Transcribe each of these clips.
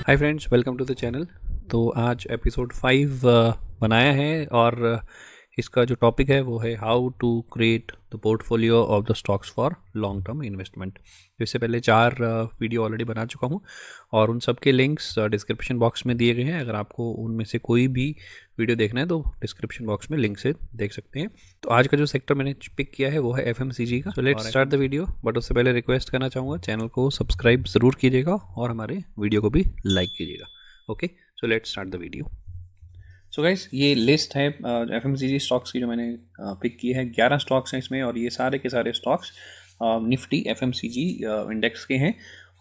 Hi friends, welcome to the channel. तो आज episode 5 बनाया है और इसका जो टॉपिक है वो है how to create the portfolio of the stocks for long term investment. इससे पहले 4 वीडियो ऑलरेडी बना चुका हूँ और उन सब के लिंक्स डिस्क्रिप्शन बॉक्स में दिए गए हैं। अगर आपको उनमें से कोई भी वीडियो देखना है तो डिस्क्रिप्शन बॉक्स में लिंक से देख सकते हैं। तो आज का जो सेक्टर मैंने पिक किया है वो है FMCG का। तो let's start the video, but उससे पहले रिक्वेस्ट करना चाहूँगा चैनल को सब्सक्राइब ज़रूर कीजिएगा और हमारे वीडियो को भी लाइक कीजिएगा। Okay, so let's start the video. So guys, ये लिस्ट है FMCG स्टॉक्स की जो मैंने पिक की है। 11 स्टॉक्स हैं इसमें और ये सारे के सारे स्टॉक्स निफ्टी FMCG इंडेक्स के हैं।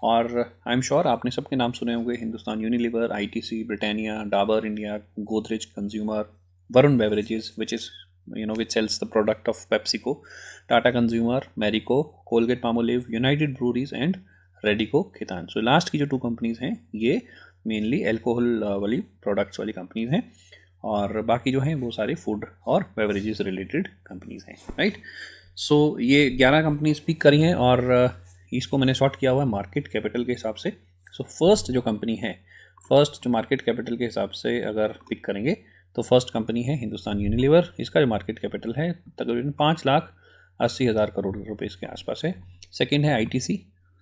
और आई एम श्योर आपने सबके नाम सुने होंगे: Hindustan Unilever, ITC, Britannia, Dabur India, Godrej consumer, Varun beverages which is which sells the product of PepsiCo, Tata Consumer, Marico, Colgate Palmolive, United Breweries and Redico Khitan। So last की जो 2 कंपनीज हैं ये मेनली एल्कोहल वाली प्रोडक्ट्स वाली कंपनीज हैं और बाकी जो हैं वो सारे फूड और बेवरेजेस रिलेटेड कंपनीज हैं, राइट। सो ये 11 कंपनीज पिक करी हैं और इसको मैंने शॉर्ट किया हुआ है मार्केट कैपिटल के हिसाब से। सो फर्स्ट जो कंपनी है, फर्स्ट जो मार्केट कैपिटल के हिसाब से अगर पिक करेंगे तो फर्स्ट कंपनी है हिंदुस्तान यूनिलीवर। इसका जो मार्केट कैपिटल है तकरीबन 5,80,000 करोड़ रुपए के आसपास है। सेकंड है ITC,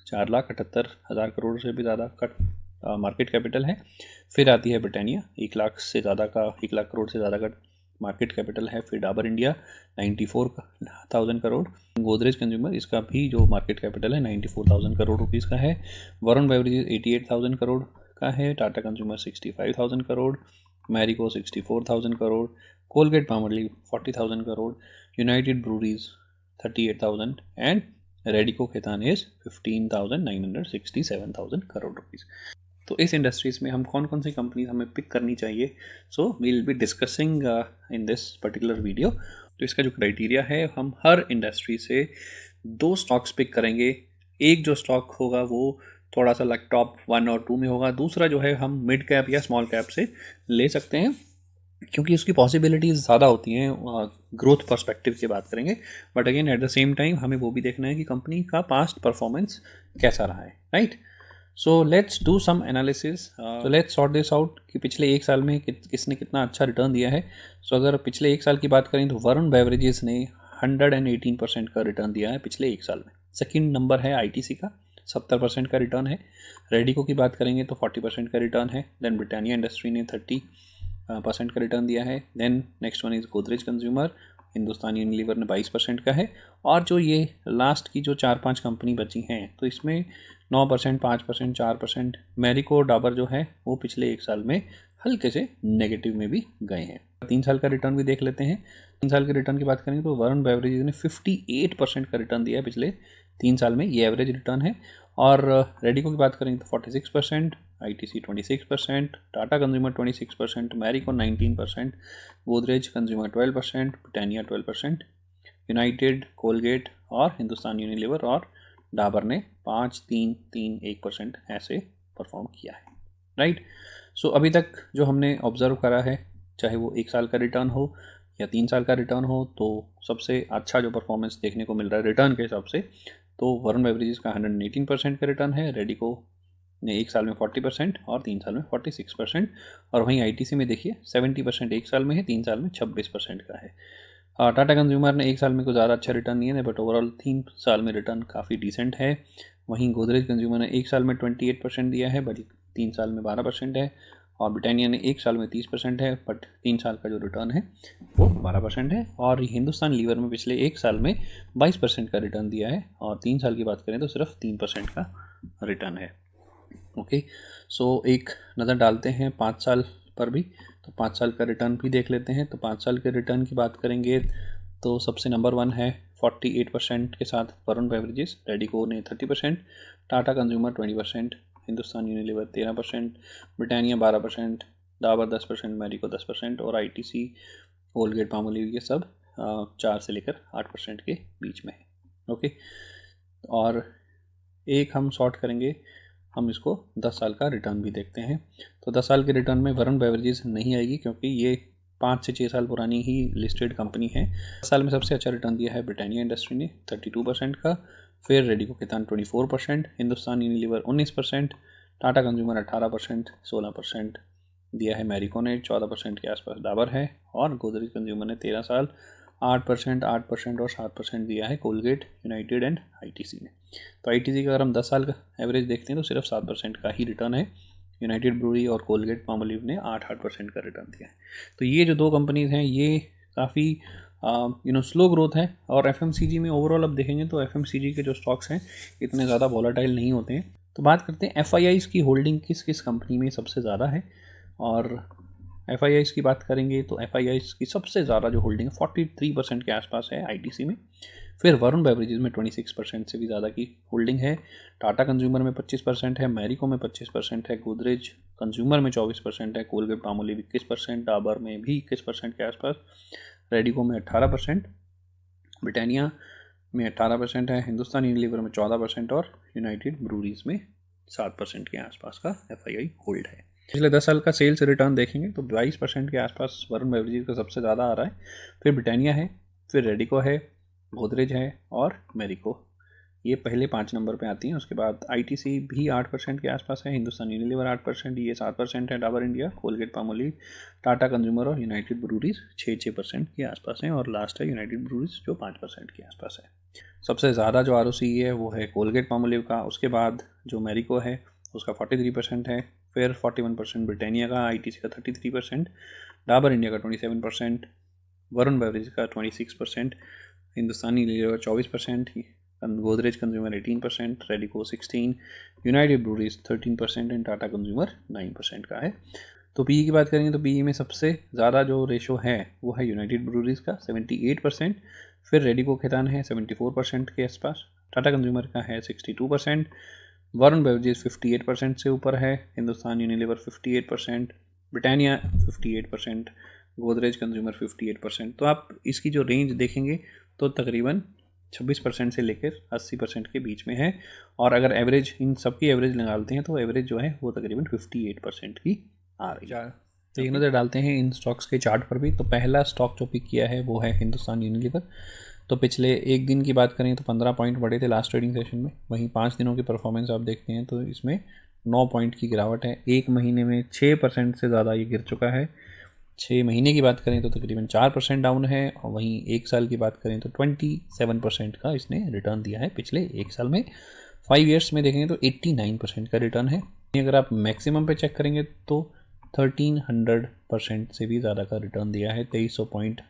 4,78,000 करोड़ से भी ज़्यादा का मार्केट कैपिटल है। फिर आती है ब्रिटानिया, 1 लाख करोड़ से ज़्यादा का मार्केट कैपिटल है। फिर डाबर इंडिया 94,000 करोड़। गोदरेज कंज्यूमर, इसका भी जो मार्केट कैपिटल है 94,000 करोड़ रुपीज़ का है। वरुण बेवरेजेस 88,000 करोड़ का है। Tata consumer 65,000 crore. Marico 64,000 crore. Colgate Palmolive 40,000 crore. United breweries 38,000 and Radico Khaitan is 15,967,000 crore rupees. तो इस इंडस्ट्रीज में हम कौन कौन सी कंपनीज हमें पिक करनी चाहिए, so we will be discussing in this particular video. तो इसका जो क्राइटेरिया है, हम हर इंडस्ट्री से 2 स्टॉक्स पिक करेंगे। एक जो स्टॉक होगा वो थोड़ा सा लाइक टॉप 1 और 2 में होगा, दूसरा जो है हम मिड कैप या स्मॉल कैप से ले सकते हैं क्योंकि उसकी पॉसिबिलिटीज़ ज़्यादा होती हैं ग्रोथ पर्सपेक्टिव की बात करेंगे। But again at the same time हमें वो भी देखना है कि कंपनी का पास्ट परफॉर्मेंस कैसा रहा है, right. So let's do some analysis. तो लेट्स सॉर्ट दिस आउट कि पिछले 1 साल में किसने कितना अच्छा रिटर्न दिया है। सो अगर पिछले 1 साल की बात करें तो वरुण बेवरेजेस ने 118% का रिटर्न दिया है पिछले 1 साल में। सेकेंड नंबर है ITC का, 70% का रिटर्न है। रेडिको की बात करेंगे तो 40% का रिटर्न है। देन ब्रिटानिया इंडस्ट्री ने 30% का रिटर्न दिया है। Then next one is Godrej consumer, Hindustan Unilever ने 22% का है। और जो ये लास्ट की जो 4-5 कंपनी बची हैं तो इसमें 9%, 5%, 4%। मैरिको, डाबर जो है वो पिछले 1 साल में हल्के से नेगेटिव में भी गए हैं। 3 साल का रिटर्न भी देख लेते हैं। 3 साल के रिटर्न की बात करेंगे तो वरुण बेवरेजेस ने 58% का रिटर्न दिया है पिछले 3 साल में, ये एवरेज रिटर्न है। और रेडिको की बात करेंगे तो 46%, ITC 26%, Tata consumer 26%, Marico 19%, Godrej consumer 12%, Britannia 12%, United, Colgate और हिंदुस्तान यूनिलीवर और डाबर ने 5, 3, 3, 1% ऐसे परफॉर्म किया है, राइट। सो अभी तक जो हमने ऑब्जर्व करा है, चाहे वो 1 साल का रिटर्न हो या 3 साल का रिटर्न हो, तो सबसे अच्छा जो परफॉर्मेंस देखने को मिल रहा है रिटर्न के हिसाब से तो वरुण बेवरेजेस का 118% का रिटर्न है। रेडिको ने 1 साल में 40% और 3 साल में 46%। और वहीं ITC में देखिए 70% 1 साल में है, 3 साल में 26% का है। टाटा कंज्यूमर ने 1 साल में कुछ ज़्यादा अच्छा रिटर्न नहीं है बट ओवरऑल 3 साल में रिटर्न काफ़ी डिसेंट है। वहीं गोदरेज कंज्यूमर ने 1 साल में 28% दिया है बल्कि 3 साल में 12% है। और ब्रिटानिया ने 1 साल में 30% है बट 3 साल का जो रिटर्न है वो 12% है। और हिंदुस्तान लीवर में पिछले 1 साल में 22% का रिटर्न दिया है और 3 साल की बात करें तो सिर्फ 3% का रिटर्न है। ओके, सो एक नज़र डालते हैं 5 साल पर भी। तो 5 साल का रिटर्न भी देख लेते हैं। तो 5 साल के रिटर्न की बात करेंगे तो सबसे नंबर 1 है 48% के साथ वरुण बेवरेजेस। रेडिको ने 30%, Tata consumer 20%, Hindustan Unilever 13%, Britannia 12%, Dabur 10%, Marico 10% और ITC, कोलगेट पामोलिव ये सब 4 से लेकर 8% के बीच में है। ओके, और एक हम शॉर्ट करेंगे, हम इसको 10 साल का रिटर्न भी देखते हैं। तो 10 साल के रिटर्न में वरुण बेवरेजेस नहीं आएगी क्योंकि ये 5 से 6 साल पुरानी ही लिस्टेड कंपनी है। 10 साल में सबसे अच्छा रिटर्न दिया है ब्रिटानिया इंडस्ट्री ने 32% का। फिर रेडिको खैतान 24%, हिंदुस्तान यूनिलीवर 19%, टाटा कंज्यूमर 18%, 16% दिया है मैरिको ने, 14% के आसपास डाबर है, और गोदरेज कंज्यूमर ने 13 साल 8%, 8% और 7% दिया है कोलगेट, यूनाइटेड एंड आईटीसी ने। तो आईटीसी का अगर हम 10 साल का एवरेज देखते हैं तो सिर्फ 7% का ही रिटर्न है। यूनाइटेड ब्रूरी और कोलगेट पामोलिव ने 8% का रिटर्न दिया है। तो ये जो दो कंपनीज हैं ये काफ़ी स्लो ग्रोथ है। और एफएमसीजी में ओवरऑल अब देखेंगे तो एफएमसीजी के जो स्टॉक्स हैं इतने ज़्यादा वॉलेटाइल नहीं होते हैं। तो बात करते हैं एफआईआईज़ की होल्डिंग किस किस कंपनी में सबसे ज़्यादा है। और एफआईआईज़ की बात करेंगे तो एफआईआईज़ की सबसे ज़्यादा जो होल्डिंग है 43% के आसपास है आईटीसी में। फिर वरुण बेवरेजेस में 26% से भी ज़्यादा की होल्डिंग है। टाटा कंज्यूमर में 25% है, मैरिको में 25% है, गोदरेज कंज्यूमर में 24% है, कोलगेट पामोलिव 21%, डाबर में भी 21% के आसपास, रेडिको में 18%, ब्रिटानिया में 18% है, हिंदुस्तान यूनिलीवर में 14% और यूनाइटेड ब्रूरीज में 7% के आसपास का एफआईआई होल्ड है। पिछले 10 साल का सेल्स रिटर्न देखेंगे तो 22% के आसपास वरुण बेवरेजेस का सबसे ज़्यादा आ रहा है। फिर ब्रिटानिया है, फिर रेडिको है, गोदरेज है और मैरिको, ये पहले 5 नंबर पे आती हैं। उसके बाद आईटीसी भी 8% के आसपास है, हिंदुस्तान यूनिलीवर 8%, ये 7% है, Dabur India, Colgate Palmolive, Tata consumer और यूनाइटेड ब्रूरीज 6% के आसपास हैं, और लास्ट है यूनाइटेड ब्रूरीज जो 5% के आसपास है। सबसे ज़्यादा जो आरओसी है वो है कोलगेट पामोलिव का, उसके बाद जो मैरिको है उसका 43% है, फिर 41% ब्रिटानिया का, आईटीसी का 33%, डाबर इंडिया का 27%, वरुण बेवरेज का 26%, Hindustani Unilever 24%, Godrej consumer 18%, Radico 16%, United Breweries 13% and Tata consumer 9% का है। तो पीई की बात करेंगे तो पीई में सबसे ज़्यादा जो रेशो है वो है यूनाइटेड ब्रूरीज का 78%, फिर रेडिको खैतान है 74% के आसपास, टाटा कंज्यूमर का है 62%, वरुण बेवरेजेस 58% से ऊपर है, Hindustan Unilever 58%, Britannia 58%, Godrej consumer 58%। तो आप इसकी जो रेंज देखेंगे तो तकरीबन 26% से लेकर 80% के बीच में है। और अगर एवरेज इन सब की एवरेज निकालते हैं तो एवरेज जो है वो तकरीबन 58% की आ रही है। तो एक नज़र डालते हैं इन स्टॉक्स के चार्ट पर भी। तो पहला स्टॉक जो पिक किया है वो है हिंदुस्तान यूनिलीवर। तो पिछले एक दिन की बात करें तो 15 पॉइंट बढ़े थे लास्ट ट्रेडिंग सेशन में, वहीं 5 दिनों की परफॉर्मेंस आप देखते हैं तो इसमें 9 पॉइंट की गिरावट है। एक महीने में 6% से ज़्यादा ये गिर चुका है। 6 महीने की बात करें तो तकरीबन 4% डाउन है, और वहीं एक साल की बात करें तो 27% का इसने रिटर्न दिया है पिछले एक साल में। 5 ईयर्स में देखेंगे तो 89% का रिटर्न है। अगर आप मैक्सिमम पे चेक करेंगे तो 1300% से भी ज़्यादा का रिटर्न दिया है। 2300 पॉइंट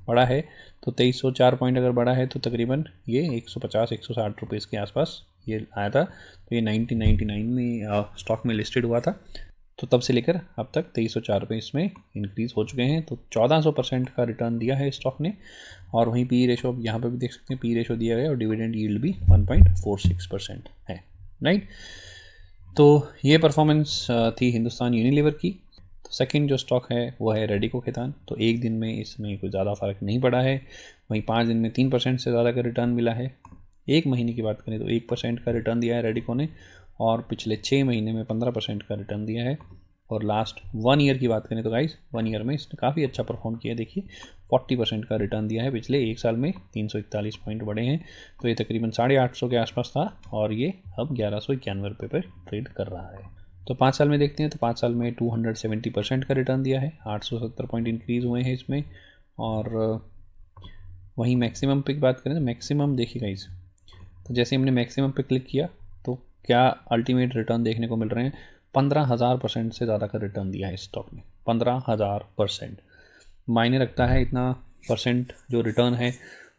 बढ़ा है, तो 2304 पॉइंट अगर बढ़ा है तो तकरीबन ये 150-160 रुपीज़ के आसपास ये आया था। तो ये 1999 में स्टॉक में लिस्टेड हुआ था, तो तब से लेकर अब तक 2304 रुपये इसमें इंक्रीज़ हो चुके हैं। तो 1400% का रिटर्न दिया है स्टॉक ने। और वहीं पी रेशो यहाँ पर भी देख सकते हैं, पी रेशो दिया गया और डिविडेंड यील्ड भी 1.46% है, राइट। तो ये परफॉर्मेंस थी हिंदुस्तान यूनिलीवर की। तो सेकंड जो स्टॉक है वो है रेडिको खैतान। तो एक दिन में इसमें कोई ज़्यादा फ़र्क नहीं पड़ा है, वहीं 5 दिन में 3% से ज़्यादा का रिटर्न मिला है। एक महीने की बात करें तो 1% का रिटर्न दिया है रेडिको ने, और पिछले 6 महीने में 15% का रिटर्न दिया है। और लास्ट 1 ईयर की बात करें तो गाइस 1 ईयर में इसने काफ़ी अच्छा परफॉर्म किया। देखिए 40% का रिटर्न दिया है पिछले एक साल में, 341 पॉइंट बढ़े हैं। तो ये तकरीबन 850 के आसपास था और ये अब 1191 रुपये पर ट्रेड कर रहा है। तो 5 साल में देखते हैं तो 5 साल में 270% का रिटर्न दिया है, 870 पॉइंट इंक्रीज़ हुए हैं इसमें। और वहीं मैक्सिमम पे की बात करें तो मैक्सिमम देखिए गाइस, तो जैसे हमने मैक्सिमम पे क्लिक किया तो क्या अल्टीमेट रिटर्न देखने को मिल रहे हैं। 15,000% से ज़्यादा का रिटर्न दिया है स्टॉक ने। 15,000% मायने रखता है इतना परसेंट जो रिटर्न है।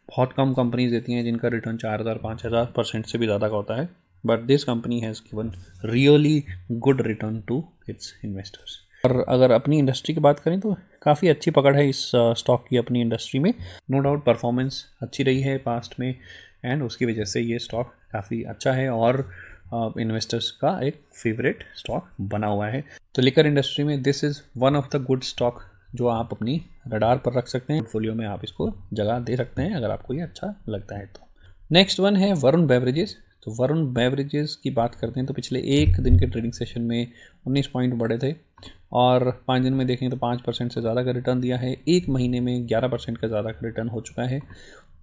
बहुत कम कंपनीज देती हैं जिनका रिटर्न 4,000-5,000% से भी ज़्यादा का होता है, but this company has given really good return to its investors. और अगर अपनी इंडस्ट्री की बात करें तो काफ़ी अच्छी पकड़ है इस स्टॉक की अपनी इंडस्ट्री में। नो डाउट परफॉर्मेंस अच्छी रही है पास्ट में, एंड उसकी वजह से ये स्टॉक काफ़ी अच्छा है और इन्वेस्टर्स का एक फेवरेट स्टॉक बना हुआ है। तो लिकर इंडस्ट्री में this is one of the good stock जो आप अपनी रडार पर रख सकते हैं, पोर्टफोलियो में आप इसको जगह दे सकते हैं अगर आपको ये अच्छा लगता है तो। नेक्स्ट वन है वरुण बेवरेजेस। तो वरुण बेवरेजेस की बात करते हैं तो पिछले एक दिन के ट्रेडिंग सेशन में 19 पॉइंट बढ़े थे, और 5 दिन में देखें तो 5% से ज़्यादा का रिटर्न दिया है। एक महीने में 11% का ज़्यादा का रिटर्न हो चुका है,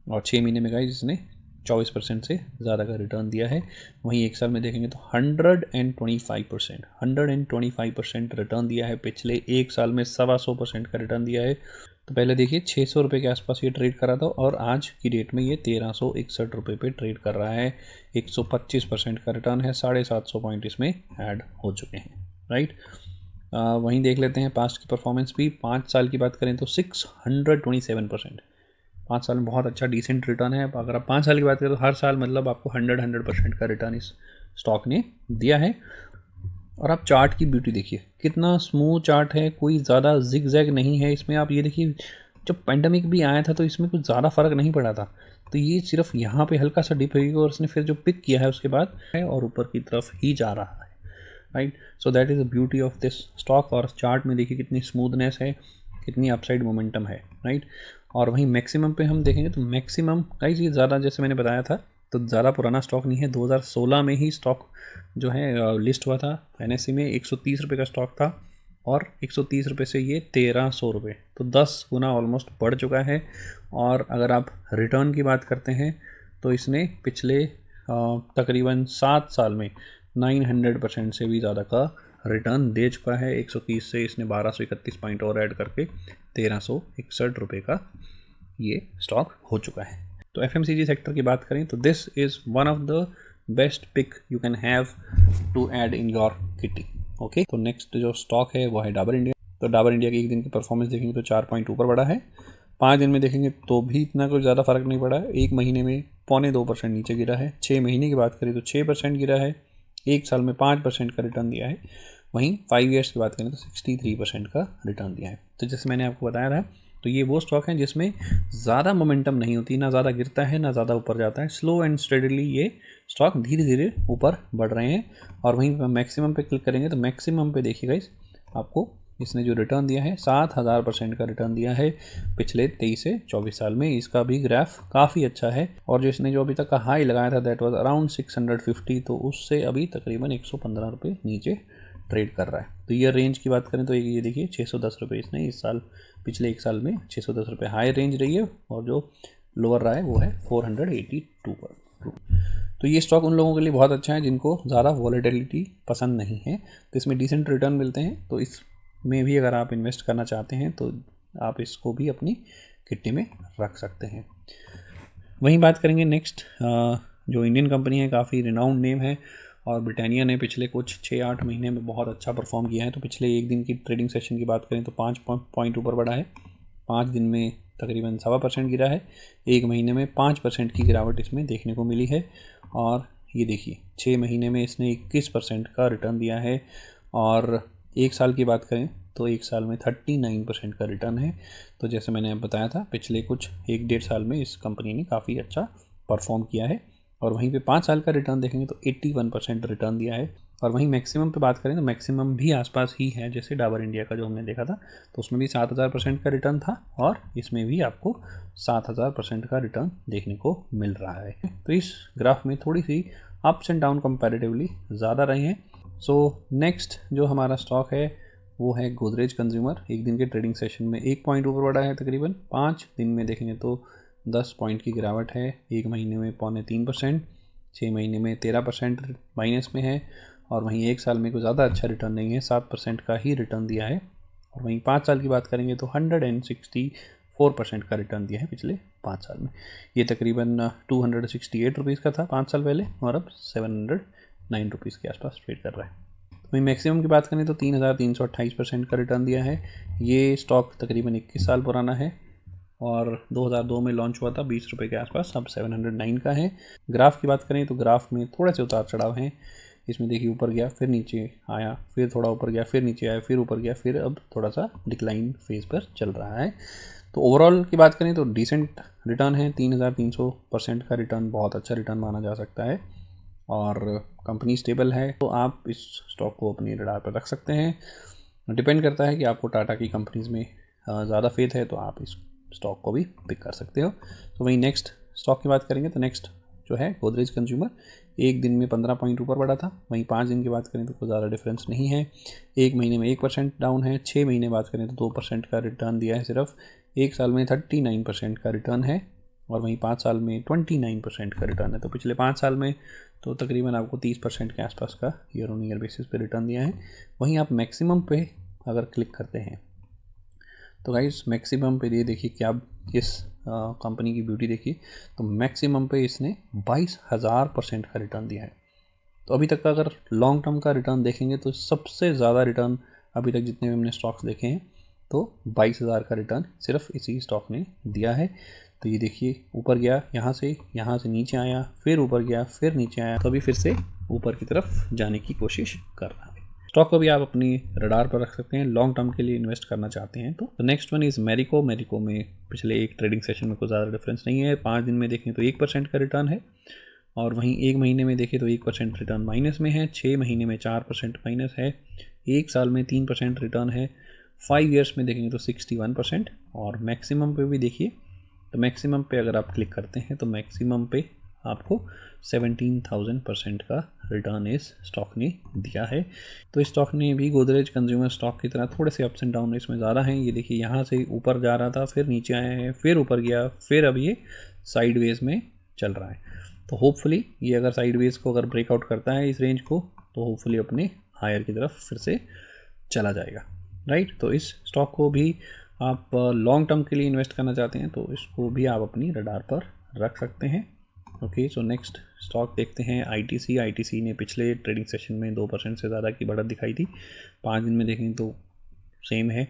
और 6 महीने में गाइस इसने 24% से ज़्यादा का रिटर्न दिया है। वहीं एक साल में देखेंगे तो 125% रिटर्न दिया है। पिछले एक साल में 125% का रिटर्न दिया है। तो पहले देखिए 600 रुपये के आसपास ये ट्रेड कर रहा था और आज की डेट में ये 1361 रुपये पे ट्रेड कर रहा है। 125% का रिटर्न है। 750 पॉइंट इसमें ऐड हो चुके हैं, राइट। वहीं देख लेते हैं पास्ट की परफॉर्मेंस भी। 5 साल की बात करें तो 627%। 5 साल में बहुत अच्छा डिसेंट रिटर्न है। अगर आप 5 साल की बात करें तो हर साल मतलब आपको 100% का रिटर्न इस स्टॉक ने दिया है। और आप चार्ट की ब्यूटी देखिए, कितना स्मूथ चार्ट है, कोई ज़्यादा जिग जैग नहीं है इसमें। आप ये देखिए, जब पैंडमिक भी आया था तो इसमें कुछ ज़्यादा फर्क नहीं पड़ा था। तो ये सिर्फ यहाँ पे हल्का सा डिप है और उसने फिर जो पिक किया है उसके बाद है और ऊपर की तरफ ही जा रहा है, right. So that is the beauty of this stock. और चार्ट में देखिए कितनी स्मूथनेस है, कितनी अपसाइड मोमेंटम है, राइट। और वहीं मैक्सिमम पे हम देखेंगे तो मैक्सिमम कई चीज़ ज़्यादा, जैसे मैंने बताया था, तो ज़्यादा पुराना स्टॉक नहीं है। 2016 में ही स्टॉक जो है लिस्ट हुआ था NSE में। 130 रुपये का स्टॉक था और 130 रुपये से ये 1300 रुपये, तो 10 गुना ऑलमोस्ट बढ़ चुका है। और अगर आप रिटर्न की बात करते हैं तो इसने पिछले तकरीबन 7 साल में 900% से भी ज़्यादा का रिटर्न दे चुका है। 130 से इसने 1231 पॉइंट और ऐड करके 1361 रुपये का ये स्टॉक हो चुका है। तो FMCG सेक्टर की बात करें तो this is one of the best pick you can have to add in your kitty, okay. तो नेक्स्ट जो स्टॉक है वो है डाबर इंडिया। तो डाबर इंडिया की एक दिन की परफॉर्मेंस देखेंगे तो 4 पॉइंट ऊपर बढ़ा है। 5 दिन में देखेंगे तो भी इतना कुछ ज़्यादा फर्क नहीं पड़ा है। एक महीने में 0.25% नीचे गिरा है। 6 महीने की बात करें तो 6% गिरा है। एक साल में 5% का रिटर्न दिया है। वहीं 5 ईयर्स की बात करें तो 63% का रिटर्न दिया है। तो जैसे मैंने आपको बताया था, तो ये वो स्टॉक है जिसमें ज़्यादा मोमेंटम नहीं होती, ना ज़्यादा गिरता है ना ज़्यादा ऊपर जाता है। स्लो एंड स्टेडली ये स्टॉक धीरे धीरे ऊपर बढ़ रहे हैं। और वहीं मैक्सिमम पे क्लिक करेंगे तो मैक्सिमम पे देखिएगा आपको इसने जो रिटर्न दिया है 7000% का रिटर्न दिया है पिछले 23 से 24 साल में। इसका भी ग्राफ काफ़ी अच्छा है। और जो इसने जो अभी तक का हाई लगाया था दैट वाज अराउंड 650, तो उससे अभी तकरीबन 115 रुपये नीचे ट्रेड कर रहा है। तो ये रेंज की बात करें तो ये देखिए 610 रुपये इसने इस साल, पिछले एक साल में 610 रुपये हाई रेंज रही है और जो लोअर रहा है वो है 482 पर। तो ये स्टॉक उन लोगों के लिए बहुत अच्छा है जिनको ज़्यादा वॉलेटिलिटी पसंद नहीं है, तो इसमें डिसेंट रिटर्न मिलते हैं। तो इसमें भी अगर आप इन्वेस्ट करना चाहते हैं तो आप इसको भी अपनी किट्टी में रख सकते हैं। वहीं बात करेंगे नेक्स्ट, जो इंडियन कंपनी है, काफ़ी रिनाउंड नेम है और ब्रिटानिया ने पिछले कुछ 6-8 महीने में बहुत अच्छा परफॉर्म किया है। तो पिछले एक दिन की ट्रेडिंग सेशन की बात करें तो 5 पॉइंट ऊपर बढ़ा है। 5 दिन में तकरीबन 1.25% गिरा है। एक महीने में 5% की गिरावट इसमें देखने को मिली है। और ये देखिए 6 महीने में इसने 21% का रिटर्न दिया है। और एक साल की बात करें तो एक साल में 39% का रिटर्न है। तो जैसे मैंने बताया था, पिछले कुछ 1-1.5 साल में इस कंपनी ने काफ़ी अच्छा परफॉर्म किया है। और वहीं पे 5 साल का रिटर्न देखेंगे तो 81% रिटर्न दिया है। और वहीं मैक्सिमम पे बात करें तो मैक्सिमम भी आसपास ही है, जैसे डाबर इंडिया का जो हमने देखा था, तो उसमें भी 7000% का रिटर्न था और इसमें भी आपको 7000% का रिटर्न देखने को मिल रहा है। तो इस ग्राफ में थोड़ी सी अप्स एंड डाउन कंपैरेटिवली ज़्यादा रहे हैं। सो नेक्स्ट जो हमारा स्टॉक है वो है गोदरेज कंज्यूमर। एक दिन के ट्रेडिंग सेशन में 1 पॉइंट ऊपर बढ़ा है तकरीबन। 5 दिन में देखेंगे तो 10 पॉइंट की गिरावट है। एक महीने में 0.3%, 6 महीने में 13% माइनस में है। और वहीं एक साल में कोई ज़्यादा अच्छा रिटर्न नहीं है, 7% का ही रिटर्न दिया है। और वहीं 5 साल की बात करेंगे तो 164% का रिटर्न दिया है पिछले 5 साल में। ये तकरीबन 268 रुपीज़ का था 5 साल पहले और अब 709 रुपीज़ के आसपास ट्रेड कर रहा है। वहीं मैक्सिमम की बात करें तो 3328% का रिटर्न दिया है। ये स्टॉक तकरीबन 21 साल पुराना है और 2002 में लॉन्च हुआ था 20 रुपये के आसपास, अब 709 का है। ग्राफ की बात करें तो ग्राफ में थोड़े से उतार चढ़ाव हैं। इसमें देखिए ऊपर गया, फिर नीचे आया, फिर थोड़ा ऊपर गया, फिर नीचे आया, फिर ऊपर गया, फिर अब थोड़ा सा डिक्लाइन फेज पर चल रहा है। तो ओवरऑल की बात करें तो डिसेंट रिटर्न है। 3300% का रिटर्न बहुत अच्छा रिटर्न माना जा सकता है और कंपनी स्टेबल है, तो आप इस स्टॉक को अपनी रडार पर रख सकते हैं। डिपेंड करता है कि आपको टाटा की कंपनीज़ में ज़्यादा फेथ है तो आप इस स्टॉक को भी पिक कर सकते हो। तो वहीं नेक्स्ट स्टॉक की बात करेंगे तो नेक्स्ट जो है गोदरेज कंज्यूमर, एक दिन में 15 पॉइंट ऊपर बढ़ा था। वहीं 5 दिन की बात करें तो कोई ज़्यादा डिफरेंस नहीं है। एक महीने में 1% डाउन है। 6 महीने बात करें तो 2% का रिटर्न दिया है सिर्फ। एक साल में 39% का रिटर्न है। और वहीं 5 साल में 29% का रिटर्न है। तो पिछले 5 साल में तो तकरीबन आपको 30% के आसपास का ईयर ऑन ईयर बेसिस पे रिटर्न दिया है। वहीं आप मैक्सिमम पे अगर क्लिक करते हैं तो गाइस मैक्सिमम पे ये देखिए कि आप इस कंपनी की ब्यूटी देखिए, तो मैक्सिमम पे इसने 22,000% का रिटर्न दिया है। तो अभी तक का अगर लॉन्ग टर्म का रिटर्न देखेंगे तो सबसे ज़्यादा रिटर्न अभी तक जितने भी हमने स्टॉक्स देखे हैं तो 22,000 का रिटर्न सिर्फ इसी स्टॉक ने दिया है। तो ये देखिए ऊपर गया, यहाँ से नीचे आया, फिर ऊपर गया, फिर नीचे आया, तो अभी फिर से ऊपर की तरफ जाने की कोशिश कर रहा है। स्टॉक को भी आप अपनी रडार पर रख सकते हैं, लॉन्ग टर्म के लिए इन्वेस्ट करना चाहते हैं तो। Next one is Marico. Marico में पिछले एक ट्रेडिंग सेशन में कोई ज़्यादा डिफरेंस नहीं है। 5 दिन में देखें तो 1% का रिटर्न है, और वहीं 1 महीने में देखें तो 1% रिटर्न माइनस में है, 6 महीने में 4% माइनस है, 1 साल में 3% रिटर्न है, 5 ईयर्स में देखेंगे तो 61%। और मैक्सिमम पे भी देखिए, तो मैक्सिमम पे अगर आप क्लिक करते हैं तो मैक्सिमम पे आपको 17,000% का रिटर्न इस स्टॉक ने दिया है। तो इस स्टॉक ने भी गोदरेज कंज्यूमर स्टॉक की तरह थोड़े से अप्स एंड डाउन इसमें ज़्यादा हैं। ये देखिए यहाँ से ऊपर जा रहा था, फिर नीचे आया है, फिर ऊपर गया, फिर अब ये साइडवेज में चल रहा है। तो होपफुली ये अगर साइडवेज को अगर ब्रेकआउट करता है इस रेंज को, तो होपफुली अपने हायर की तरफ फिर से चला जाएगा, राइट। तो इस स्टॉक को भी आप लॉन्ग टर्म के लिए इन्वेस्ट करना चाहते हैं तो इसको भी आप अपनी रडार पर रख सकते हैं। ओके, सो नेक्स्ट स्टॉक देखते हैं आईटीसी। आईटीसी ने पिछले ट्रेडिंग सेशन में 2% से ज़्यादा की बढ़त दिखाई थी। 5 दिन में देखें तो सेम है,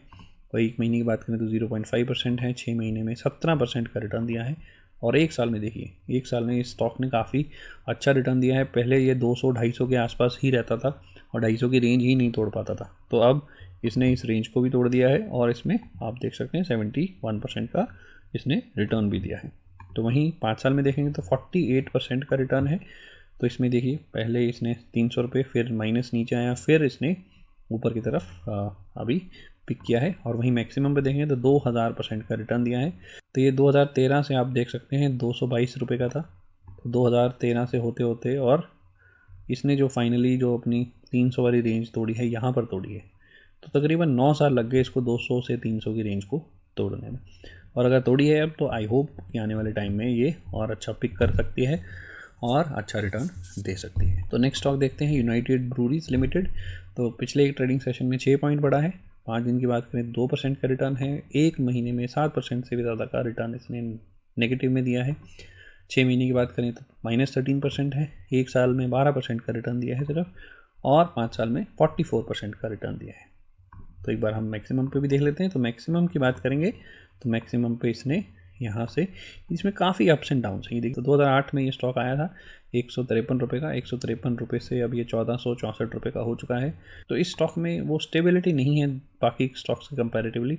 और 1 महीने की बात करें तो 0.5% है, 6 महीने में 17% का रिटर्न दिया है, और 1 साल में देखिए, 1 साल में इस स्टॉक ने काफ़ी अच्छा रिटर्न दिया है। पहले ये 200-250 के आसपास ही रहता था और 250 की रेंज ही नहीं तोड़ पाता था, तो अब इसने इस रेंज को भी तोड़ दिया है, और इसमें आप देख सकते हैं 71% का इसने रिटर्न भी दिया है। तो वहीं 5 साल में देखेंगे तो 48% का रिटर्न है। तो इसमें देखिए पहले इसने 300 रुपये, फिर माइनस नीचे आया, फिर इसने ऊपर की तरफ अभी पिक किया है, और वहीं मैक्सिमम पे देखेंगे तो 2000% का रिटर्न दिया है। तो ये 2013 से आप देख सकते हैं 222 रुपये का था, तो 2013 से होते होते और इसने जो फाइनली जो अपनी 300 वाली रेंज तोड़ी है, यहाँ पर तोड़ी है, तो तकरीबन 9 साल लग गए इसको 200 से 300 की रेंज को तोड़ने में। और अगर तोड़ी है अब, तो आई होप कि आने वाले टाइम में ये और अच्छा पिक कर सकती है और अच्छा रिटर्न दे सकती है। तो नेक्स्ट स्टॉक देखते हैं यूनाइटेड ब्रूरीज लिमिटेड। तो पिछले एक ट्रेडिंग सेशन में 6 पॉइंट बढ़ा है, 5 दिन की बात करें 2% का रिटर्न है, 1 महीने में 7% से भी ज़्यादा का रिटर्न इसने नेगेटिव में दिया है, 6 महीने की बात करें तो -13% है, 1 साल में 12% का रिटर्न दिया है सिर्फ, और 5 साल में 44% का रिटर्न दिया है। तो एक बार हम मैक्सिमम पे भी देख लेते हैं। तो मैक्सिमम की बात करेंगे तो मैक्सिमम पे इसने यहाँ से, इसमें काफ़ी अप्स एंड डाउन्स हैं। ये देखिए, तो 2008 में ये स्टॉक आया था 153 रुपये का, 153 रुपये से अब ये 1464 रुपये का हो चुका है। तो इस स्टॉक में वो स्टेबिलिटी नहीं है बाकी स्टॉक्स से कंपैरेटिवली।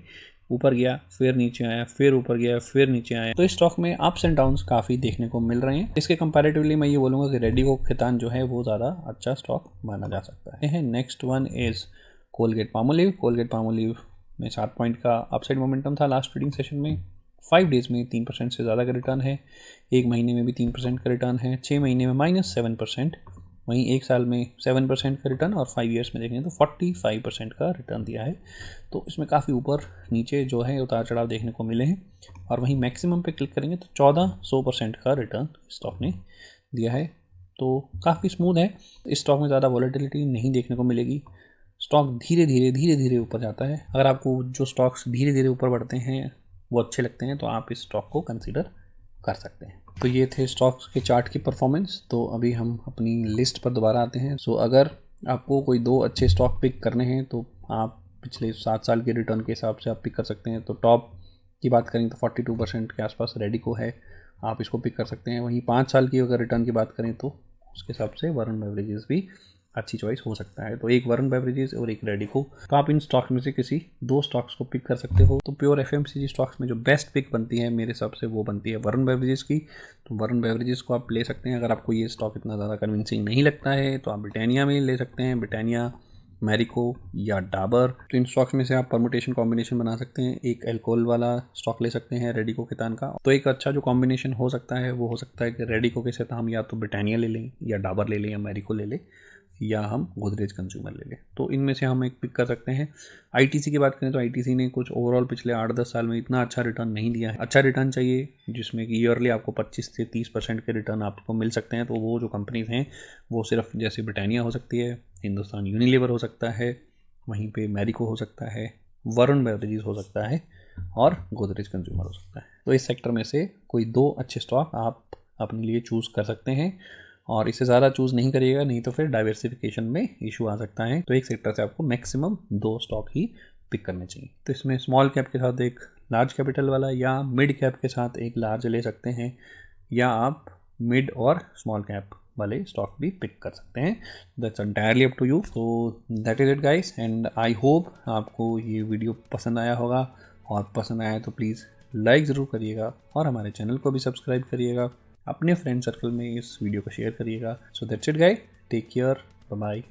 ऊपर गया, फिर नीचे आया, फिर ऊपर गया, फिर नीचे आया, तो इस स्टॉक में अप्स एंड डाउन्स काफ़ी देखने को मिल रहे हैं। इसके कंपैरेटिवली मैं ये बोलूँगा कि रेडिको खैतान जो है वो ज़्यादा अच्छा स्टॉक माना जा सकता है। Next one is Colgate Palmolive. Colgate Palmolive में 7 पॉइंट का अपसाइड मोमेंटम था लास्ट ट्रेडिंग सेशन में। 5 डेज़ में 3% से ज़्यादा का रिटर्न है, 1 महीने में भी 3% का रिटर्न है, 6 महीने में -7%, वहीं 1 साल में 7% का रिटर्न, और 5 ईयर्स में देखेंगे तो 45% का रिटर्न दिया है। तो इसमें काफ़ी ऊपर नीचे जो है उतार चढ़ाव देखने को मिले हैं। और वहीं मैक्सिमम पे क्लिक करेंगे तो 1400% का रिटर्न स्टॉक ने दिया है। तो काफ़ी स्मूथ है, इस स्टॉक में ज़्यादा वॉलेटिलिटी नहीं देखने को मिलेगी। स्टॉक धीरे धीरे ऊपर जाता है। अगर आपको जो स्टॉक्स धीरे धीरे ऊपर बढ़ते हैं वो अच्छे लगते हैं तो आप इस स्टॉक को कंसीडर कर सकते हैं। तो ये थे स्टॉक्स के चार्ट की परफॉर्मेंस। तो अभी हम अपनी लिस्ट पर दोबारा आते हैं। सो अगर आपको कोई 2 अच्छे स्टॉक पिक करने हैं तो आप पिछले 7 साल के रिटर्न के हिसाब से आप पिक कर सकते हैं। तो टॉप की बात करें तो 42% के आसपास रेडिको है, आप इसको पिक कर सकते हैं। वहीं 5 साल की अगर रिटर्न की बात करें तो उसके हिसाब से वरुण बेवरेजेस भी अच्छी चॉइस हो सकता है। तो एक वरुण बेवरेजेस और एक रेडिको, तो आप इन स्टॉक्स में से किसी 2 स्टॉक्स को पिक कर सकते हो। तो प्योर एफएमसीजी स्टॉक्स में जो बेस्ट पिक बनती है मेरे हिसाब से वो बनती है वरुण बेवरेजेस की। तो वरुण बेवरेजेस को आप ले सकते हैं। अगर आपको ये स्टॉक इतना ज़्यादा कन्विंसिंग नहीं लगता है तो आप ब्रिटानिया में ले सकते हैं, ब्रिटानिया, मैरिको या डाबर। तो इन स्टॉक्स में से आप परमुटेशन कॉम्बिनेशन बना सकते हैं। एक एल्कोहल वाला स्टॉक ले सकते हैं रेडिको खैतान का। तो एक अच्छा जो कॉम्बिनेशन हो सकता है वो हो सकता है कि रेडिको के साथ हम या तो ब्रिटानिया ले लें, या डाबर ले लें, या मैरिको ले लें, या हम गोदरेज कंज्यूमर ले लें। तो इनमें से हम एक पिक कर सकते हैं। आईटीसी की बात करें तो आईटीसी ने कुछ ओवरऑल पिछले 8-10 साल में इतना अच्छा रिटर्न नहीं दिया है। अच्छा रिटर्न चाहिए जिसमें कि ईयरली आपको 25 से 30% के रिटर्न आपको मिल सकते हैं, तो वो जो कंपनीज हैं वो सिर्फ जैसे ब्रिटानिया हो सकती है, हिंदुस्तान यूनिलीवर हो सकता है, वहीं पे मैरिको हो सकता है, वरुण बेवरेजेस हो सकता है और गोदरेज कंज्यूमर हो सकता है। तो इस सेक्टर में से कोई 2 अच्छे स्टॉक आप अपने लिए चूज़ कर सकते हैं और इससे ज़्यादा चूज़ नहीं करिएगा, नहीं तो फिर डाइवर्सिफिकेशन में इशू आ सकता है। तो एक सेक्टर से आपको मैक्सिमम 2 स्टॉक ही पिक करने चाहिए। तो इसमें स्मॉल कैप के साथ एक लार्ज कैपिटल वाला या मिड कैप के साथ एक लार्ज ले सकते हैं, या आप मिड और स्मॉल कैप वाले स्टॉक भी पिक कर सकते हैं। That's entirely up to you. तो that is it guys, and I hope आपको ये वीडियो पसंद आया होगा, और पसंद आया तो प्लीज़ लाइक ज़रूर करिएगा और हमारे चैनल को भी सब्सक्राइब करिएगा। अपने फ्रेंड सर्कल में इस वीडियो को शेयर करिएगा। So that's it guys, take care, bye bye.